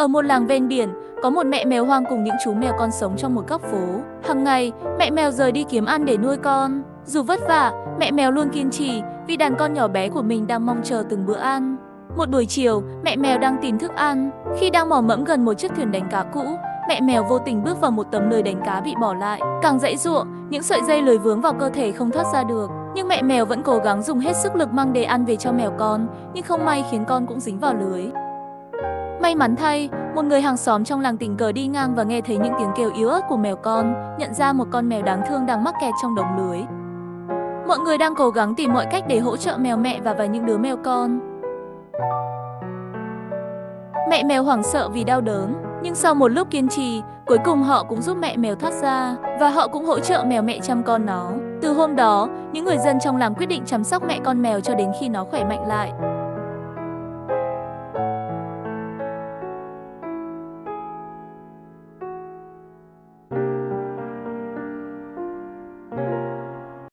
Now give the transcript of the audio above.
Ở một làng ven biển, có một mẹ mèo hoang cùng những chú mèo con sống trong một góc phố. Hằng ngày, mẹ mèo rời đi kiếm ăn để nuôi con. Dù vất vả, mẹ mèo luôn kiên trì vì đàn con nhỏ bé của mình đang mong chờ từng bữa ăn. Một buổi chiều, mẹ mèo đang tìm thức ăn. Khi đang mò mẫm gần một chiếc thuyền đánh cá cũ, mẹ mèo vô tình bước vào một tấm lưới đánh cá bị bỏ lại. Càng giãy giụa, những sợi dây lưới vướng vào cơ thể không thoát ra được. Nhưng mẹ mèo vẫn cố gắng dùng hết sức lực mang để ăn về cho mèo con, nhưng không may khiến con cũng dính vào lưới. May mắn thay, một người hàng xóm trong làng tình cờ đi ngang và nghe thấy những tiếng kêu yếu ớt của mèo con, nhận ra một con mèo đáng thương đang mắc kẹt trong đống lưới. Mọi người đang cố gắng tìm mọi cách để hỗ trợ mèo mẹ và những đứa mèo con. Mẹ mèo hoảng sợ vì đau đớn, nhưng sau một lúc kiên trì, cuối cùng họ cũng giúp mẹ mèo thoát ra và họ cũng hỗ trợ mèo mẹ chăm con nó. Từ hôm đó, những người dân trong làng quyết định chăm sóc mẹ con mèo cho đến khi nó khỏe mạnh lại.